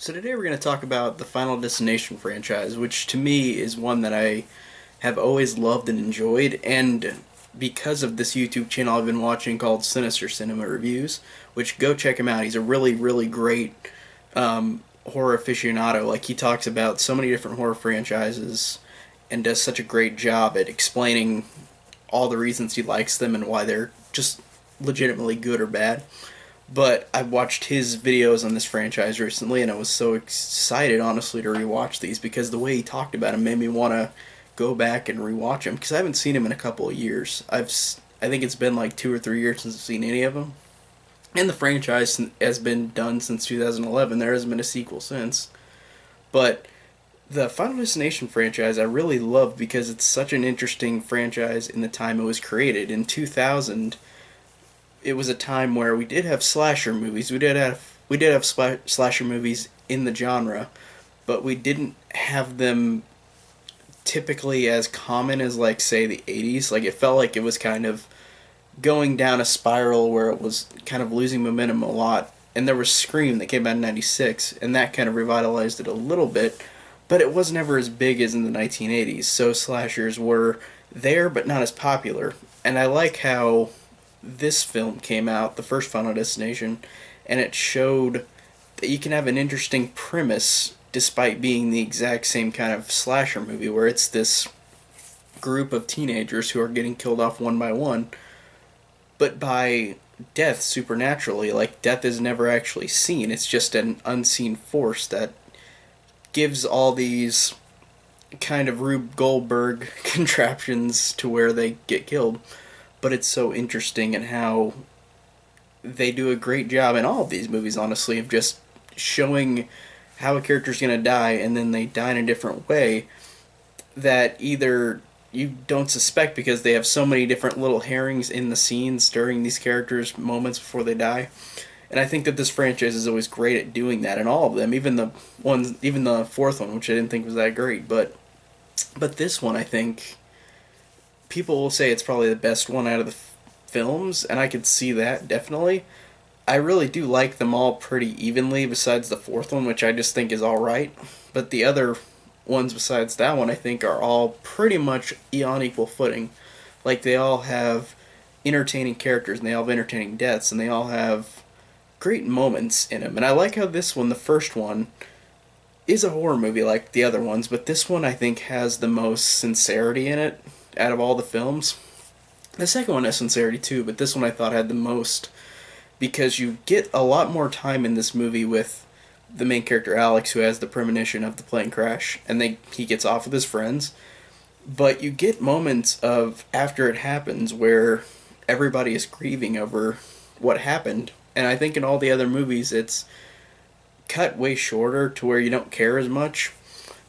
So today we're going to talk about the Final Destination franchise, which to me is one that I have always loved and enjoyed, and because of this YouTube channel I've been watching called Sinister Cinema Reviews, which go check him out. He's a really, really great horror aficionado. Like, he talks about so many different horror franchises and does such a great job at explaining all the reasons he likes them and why they're just legitimately good or bad. But I watched his videos on this franchise recently, and I was so excited, honestly, to rewatch these because the way he talked about him made me want to go back and rewatch him because I haven't seen him in a couple of years. I think it's been like 2 or 3 years since I've seen any of them, and the franchise has been done since 2011. There hasn't been a sequel since, but the Final Destination franchise I really love because it's such an interesting franchise in the time it was created. In 2000, it was a time where we did have slasher movies. We did have slasher movies in the genre, but we didn't have them typically as common as, like, say, the 80s. Like, it felt like it was kind of going down a spiral where it was kind of losing momentum a lot. And there was Scream that came out in 96, and that kind of revitalized it a little bit, but it was never as big as in the 1980s. So slashers were there, but not as popular. And I like how this film came out, the first Final Destination, and it showed that you can have an interesting premise despite being the exact same kind of slasher movie where it's this group of teenagers who are getting killed off one by one, but by death supernaturally. Like, death is never actually seen, it's just an unseen force that gives all these kind of Rube Goldberg contraptions to where they get killed. But it's so interesting in how they do a great job in all of these movies, honestly, of just showing how a character's going to die and then they die in a different way that either you don't suspect because they have so many different little herrings in the scenes during these characters' moments before they die. And I think that this franchise is always great at doing that in all of them, even the fourth one, which I didn't think was that great, but this one, I think people will say it's probably the best one out of the films, and I could see that definitely. I really do like them all pretty evenly, besides the fourth one, which I just think is alright. But the other ones besides that one, I think, are all pretty much on equal footing. Like, they all have entertaining characters, and they all have entertaining deaths, and they all have great moments in them. And I like how this one, the first one, is a horror movie like the other ones, but this one I think has the most sincerity in it out of all the films. The second one has sincerity too, but this one I thought had the most because you get a lot more time in this movie with the main character Alex, who has the premonition of the plane crash, and he gets off with his friends. But you get moments of after it happens where everybody is grieving over what happened, and I think in all the other movies it's cut way shorter to where you don't care as much.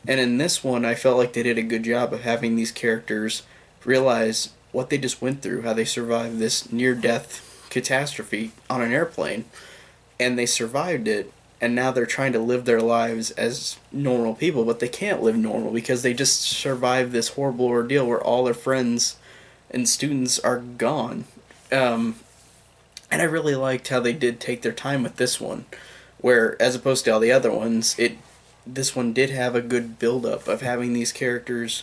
And in this one, I felt like they did a good job of having these characters realize what they just went through, how they survived this near death catastrophe on an airplane, and they survived it, and now they're trying to live their lives as normal people, but they can't live normal because they just survived this horrible ordeal where all their friends and students are gone. And I really liked how they did take their time with this one, where as opposed to all the other ones, this one did have a good build up of having these characters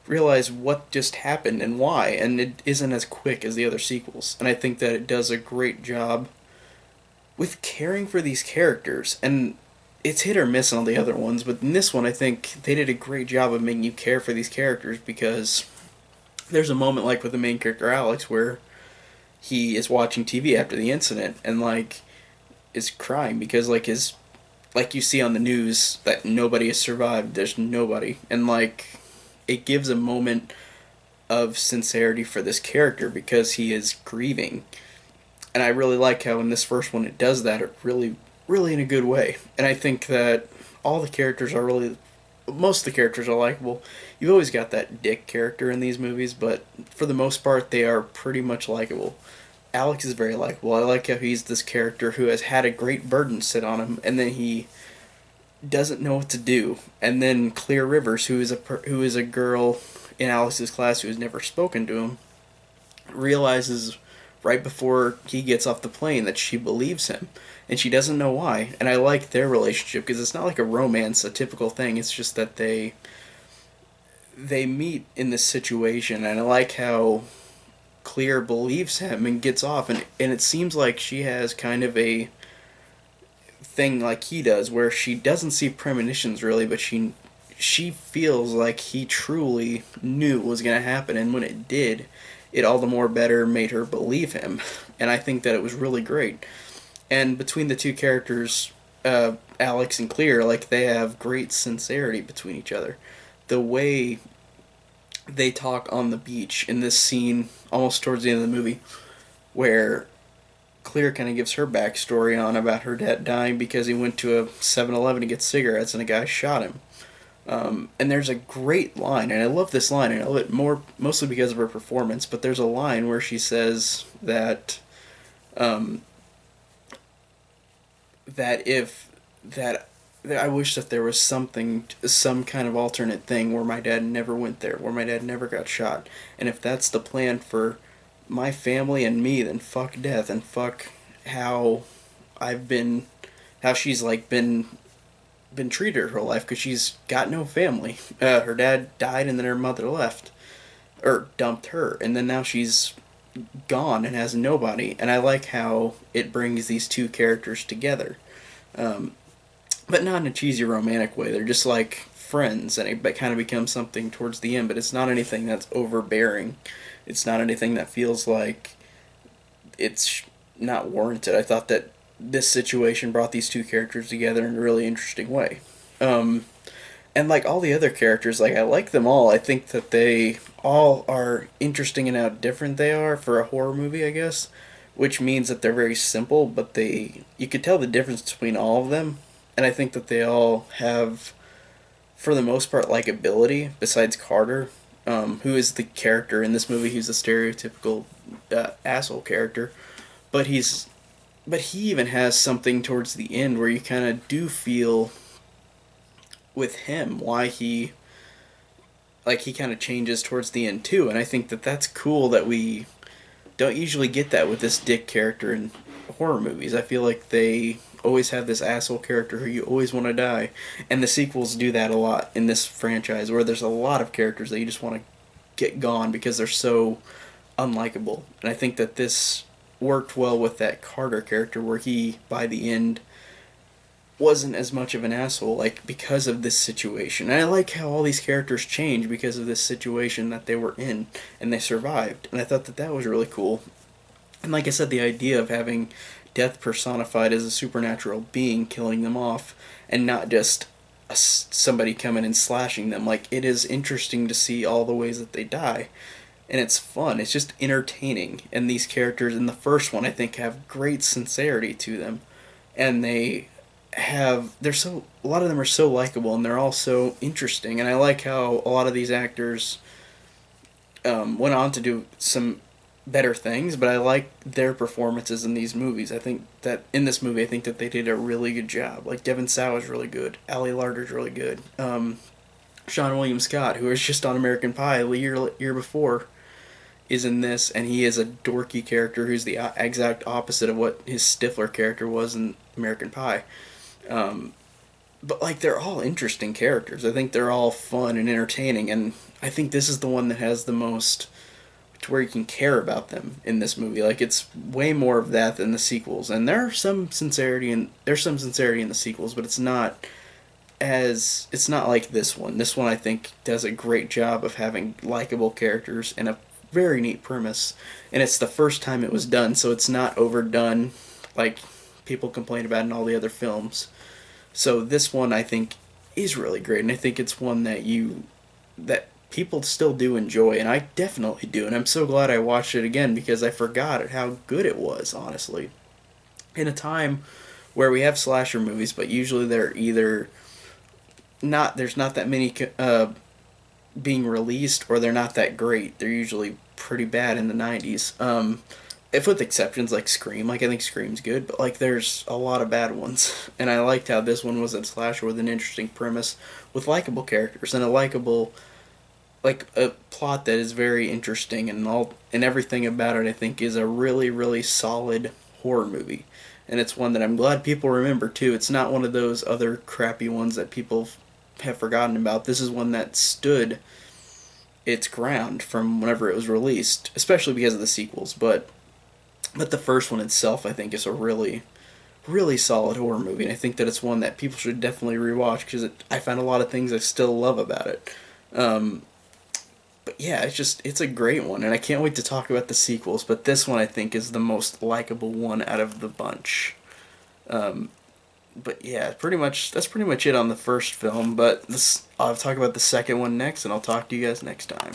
realize what just happened and why, and it isn't as quick as the other sequels. And I think that it does a great job with caring for these characters, and it's hit or miss on all the other ones, but in this one I think they did a great job of making you care for these characters because there's a moment like with the main character Alex where he is watching TV after the incident and like is crying because like you see on the news that nobody has survived. There's nobody, and like it gives a moment of sincerity for this character because he is grieving. And I really like how in this first one it does that really, really in a good way. And I think that all the characters are really, most of the characters are likable. You've always got that dick character in these movies, but for the most part they are pretty much likable. Alex is very likable. I like how he's this character who has had a great burden sit on him, and then he doesn't know what to do. And then Clear Rivers, who is a girl in Alex's class who has never spoken to him, realizes right before he gets off the plane that she believes him, and she doesn't know why. And I like their relationship because it's not like a romance, a typical thing. It's just that they meet in this situation, and I like how Clear believes him and gets off, and it seems like she has kind of a thing like he does, where she doesn't see premonitions really, but she feels like he truly knew what was going to happen, and when it did, it all the more better made her believe him, and I think that it was really great. And between the two characters, Alex and Clear, like they have great sincerity between each other. The way they talk on the beach in this scene, almost towards the end of the movie, where Clear kind of gives her backstory on about her dad dying because he went to a 7-Eleven to get cigarettes and a guy shot him. And there's a great line, and I love this line, and I love it mostly because of her performance, but there's a line where she says um, that if that I wish that there was some kind of alternate thing where my dad never went there, where my dad never got shot, and if that's the plan for my family and me, then fuck death and fuck how I've been, how she's like been treated her whole life because she's got no family. Her dad died and then her mother left or dumped her, and then now she's gone and has nobody. And I like how it brings these two characters together, but not in a cheesy romantic way. They're just like friends, and it kind of becomes something towards the end. But it's not anything that's overbearing. It's not anything that feels like it's not warranted. I thought that this situation brought these two characters together in a really interesting way. Um, and like all the other characters, like I like them all. I think that they all are interesting in how different they are for a horror movie, I guess, which means that they're very simple, but they you could tell the difference between all of them. And I think that they all have, for the most part, likability. Besides Carter, who is the character in this movie, who's the stereotypical asshole character, but he even has something towards the end where you kind of do feel with him why he kind of changes towards the end too, and I think that that's cool that we don't usually get that with this dick character in horror movies. I feel like they always have this asshole character who you always want to die, and the sequels do that a lot in this franchise, where there's a lot of characters that you just want to get gone because they're so unlikable. And I think that this worked well with that Carter character, where he by the end wasn't as much of an asshole, like because of this situation. And I like how all these characters change because of this situation that they were in, and they survived. And I thought that that was really cool. And like I said, the idea of having death personified as a supernatural being killing them off, and not just somebody coming and slashing them. Like, it is interesting to see all the ways that they die, and it's fun. It's just entertaining. And these characters in the first one, I think, have great sincerity to them, and a lot of them are so likable, and they're all so interesting. And I like how a lot of these actors went on to do some better things, but I like their performances in these movies. I think that in this movie, I think that they did a really good job. Like, Devon Sawa is really good, Ali Larter's really good, Sean William Scott, who was just on American Pie the year before, is in this, and he is a dorky character who's the exact opposite of what his Stifler character was in American Pie. But like, they're all interesting characters. I think they're all fun and entertaining, and I think this is the one that has the most to where you can care about them in this movie. Like, it's way more of that than the sequels, and there's some sincerity in the sequels, but it's not like this one. This one, I think, does a great job of having likable characters and a very neat premise, and it's the first time it was done, so it's not overdone like people complain about in all the other films. So this one, I think, is really great, and I think it's one that people still do enjoy, and I definitely do, and I'm so glad I watched it again because I forgot how good it was, honestly. In a time where we have slasher movies, but usually they're either there's not that many being released, or they're not that great. They're usually pretty bad in the 90s. If with exceptions like Scream, like I think Scream's good, but like there's a lot of bad ones. And I liked how this one was a slasher with an interesting premise, with likable characters and a likable like a plot that is very interesting, and all and everything about it I think is a really really solid horror movie. And it's one that I'm glad people remember too. It's not one of those other crappy ones that people have forgotten about. This is one that stood its ground from whenever it was released, especially because of the sequels. But the first one itself, I think, is a really really solid horror movie, and I think that it's one that people should definitely rewatch because I found a lot of things I still love about it. But yeah, it's a great one, and I can't wait to talk about the sequels. But this one I think is the most likable one out of the bunch. But yeah, pretty much that's pretty much it on the first film. But this I'll talk about the second one next, and I'll talk to you guys next time.